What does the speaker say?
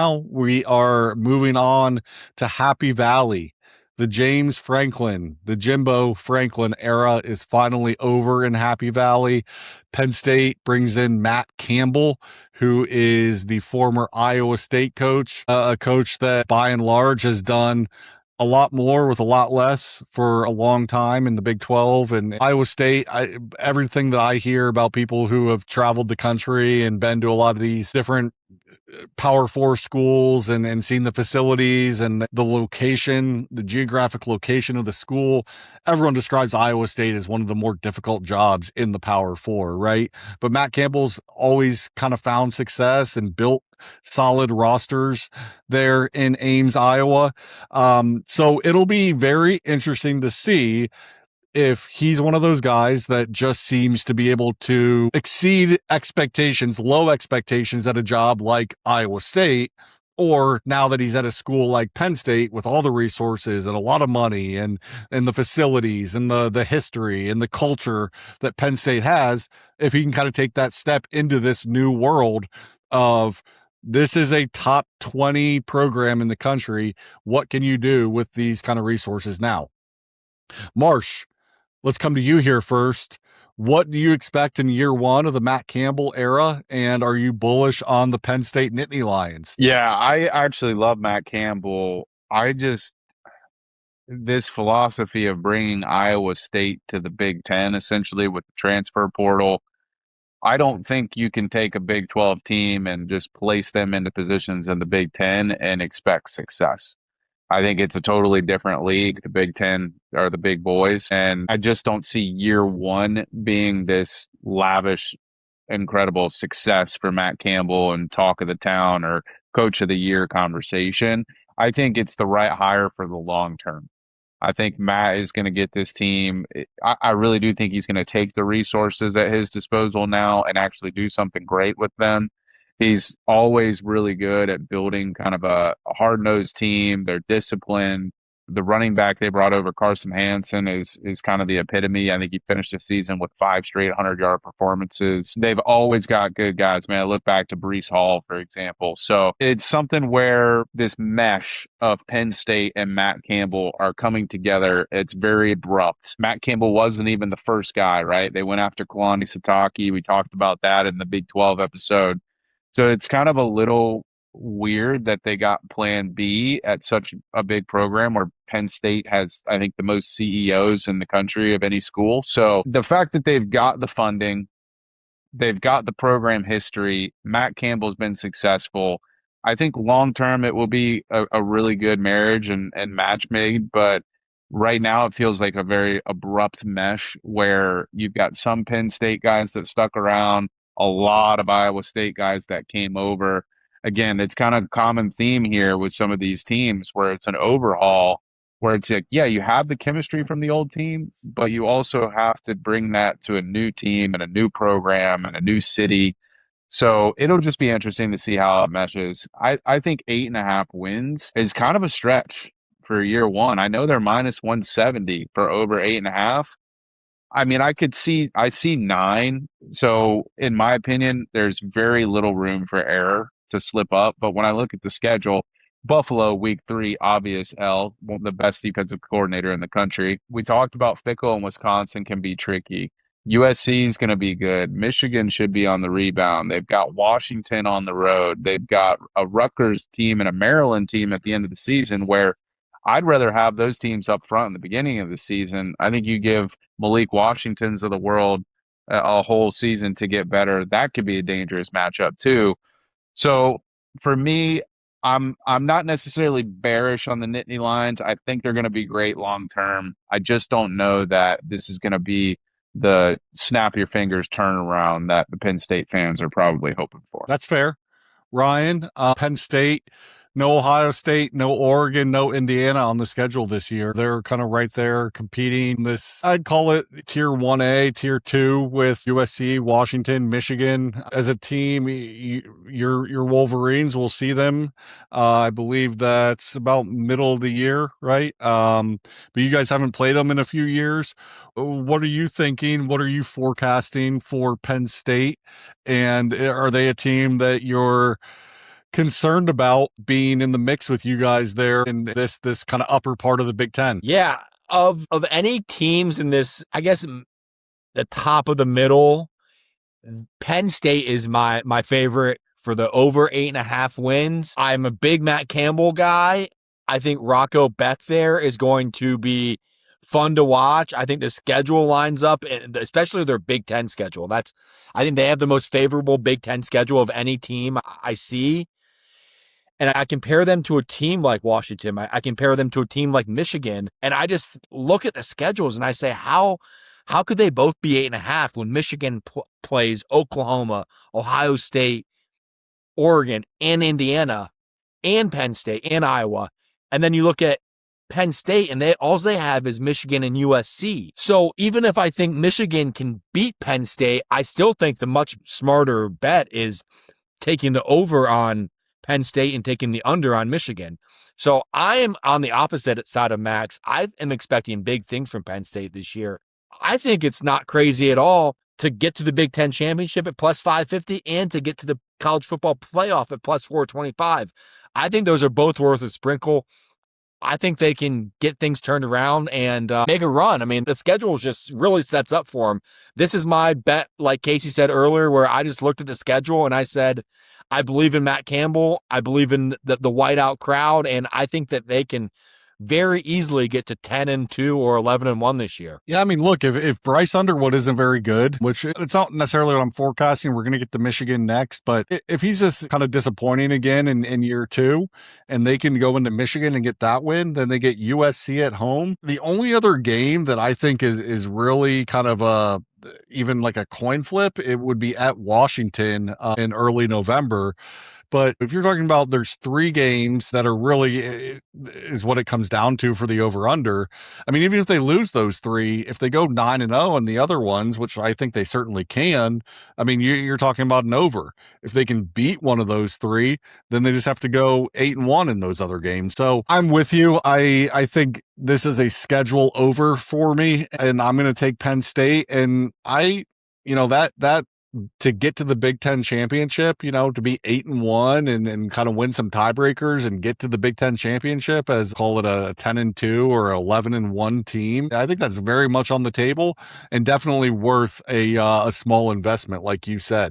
Now we are moving on to Happy Valley. The James Franklin, the Jimbo Franklin era is finally over in Happy Valley. Penn State brings in Matt Campbell, who is the former Iowa State coach, a coach that by and large has done a lot more with a lot less for a long time in the Big 12 and Iowa State. Everything that I hear about people who have traveled the country and been to a lot of these different Power Four schools and seen the facilities and the location, the geographic location of the school, everyone describes Iowa State as one of the more difficult jobs in the Power Four, right? But Matt Campbell's always kind of found success and built solid rosters there in Ames, Iowa. So it'll be very interesting to see if he's one of those guys that just seems to be able to exceed expectations, low expectations at a job like Iowa State, or now that he's at a school like Penn State with all the resources and a lot of money and the facilities and the history and the culture that Penn State has, if he can kind of take that step into this new world of this is a top 20 program in the country. What can you do with these kind of resources now? Marsh, let's come to you here first. What do you expect in year one of the Matt Campbell era? And are you bullish on the Penn State Nittany Lions? Yeah, I actually love Matt Campbell. This philosophy of bringing Iowa State to the Big Ten, essentially with the transfer portal, I don't think you can take a Big 12 team and just place them into positions in the Big Ten and expect success. I think it's a totally different league. The Big Ten are the big boys. And I just don't see year one being this lavish, incredible success for Matt Campbell and talk of the town or coach of the year conversation. I think it's the right hire for the long term. I think Matt is going to get this team. I really do think he's going to take the resources at his disposal now and actually do something great with them. He's always really good at building kind of a hard-nosed team. They're disciplined. The running back they brought over, Carson Hansen, is kind of the epitome. I think he finished the season with 5 straight 100-yard performances. They've always got good guys, man. I look back to Breece Hall, for example. So it's something where this mesh of Penn State and Matt Campbell are coming together. It's very abrupt. Matt Campbell wasn't even the first guy, right? They went after Kalani Sitake. We talked about that in the Big 12 episode. So it's kind of a little weird that they got plan B at such a big program where Penn State has, I think, the most CEOs in the country of any school. So the fact that they've got the funding, they've got the program history, Matt Campbell's been successful. I think long term it will be a really good marriage and match made, but right now it feels like a very abrupt mesh where you've got some Penn State guys that stuck around, a lot of Iowa State guys that came over. Again, it's kind of a common theme here with some of these teams where it's an overhaul, where it's like, yeah, you have the chemistry from the old team, but you also have to bring that to a new team and a new program and a new city. So it'll just be interesting to see how it meshes. I think 8.5 wins is kind of a stretch for year one. I know they're minus 170 for over 8.5. I mean, I see 9. So in my opinion, there's very little room for error to slip up. But when I look at the schedule, Buffalo week 3, obvious L, the best defensive coordinator in the country. We talked about Fickle and Wisconsin can be tricky. USC is going to be good. Michigan should be on the rebound. They've got Washington on the road. They've got a Rutgers team and a Maryland team at the end of the season where I'd rather have those teams up front in the beginning of the season. I think you give Malik Washingtons of the world a whole season to get better. That could be a dangerous matchup too. So for me, I'm not necessarily bearish on the Nittany Lions. I think they're going to be great long term. I just don't know that this is going to be the snap your fingers turnaround that the Penn State fans are probably hoping for. That's fair. Ryan, Penn State, no Ohio State, no Oregon, no Indiana on the schedule this year. They're kind of right there competing this, I'd call it tier 1A, tier 2 with USC, Washington, Michigan. As a team, your Wolverines, will see them. I believe that's about middle of the year, right? But you guys haven't played them in a few years. What are you thinking? What are you forecasting for Penn State? And are they a team that you're concerned about being in the mix with you guys there in this kind of upper part of the Big Ten. Yeah, of any teams in this, I guess the top of the middle, Penn State is my favorite for the over 8.5 wins. I'm a big Matt Campbell guy. I think Rocco Becht there is going to be fun to watch. I think the schedule lines up, and especially their Big Ten schedule. I think they have the most favorable Big Ten schedule of any team I see. And I compare them to a team like Washington. I compare them to a team like Michigan. And I just look at the schedules and I say, how could they both be 8.5 when Michigan plays Oklahoma, Ohio State, Oregon, and Indiana, and Penn State, and Iowa? And then you look at Penn State, and all they have is Michigan and USC. So even if I think Michigan can beat Penn State, I still think the much smarter bet is taking the over on Penn State and taking the under on Michigan. So I am on the opposite side of Max. I am expecting big things from Penn State this year. I think it's not crazy at all to get to the Big Ten championship at plus 550 and to get to the college football playoff at plus 425. I think those are both worth a sprinkle. I think they can get things turned around and make a run. I mean, the schedule just really sets up for them. This is my bet, like Casey said earlier, where I just looked at the schedule and I said, I believe in Matt Campbell. I believe in the whiteout crowd, and I think that they can very easily get to 10-2 or 11-1 this year. Yeah, I mean, look, if Bryce Underwood isn't very good, which it's not necessarily what I'm forecasting, we're going to get to Michigan next, but if he's just kind of disappointing again in year 2 and they can go into Michigan and get that win, then they get USC at home. The only other game that I think is really kind of even like a coin flip, it would be at Washington in early November. But if you're talking about there's 3 games that are really is what it comes down to for the over-under. I mean, even if they lose those 3, if they go 9-0 in the other ones, which I think they certainly can, I mean, you're talking about an over. If they can beat one of those 3, then they just have to go 8-1 in those other games. So I'm with you. I think this is a schedule over for me, and I'm going to take Penn State. And that to get to the Big Ten championship, to be 8-1 and kind of win some tiebreakers and get to the Big Ten championship as call it a 10-2 or 11-1 team. I think that's very much on the table and definitely worth a small investment, like you said.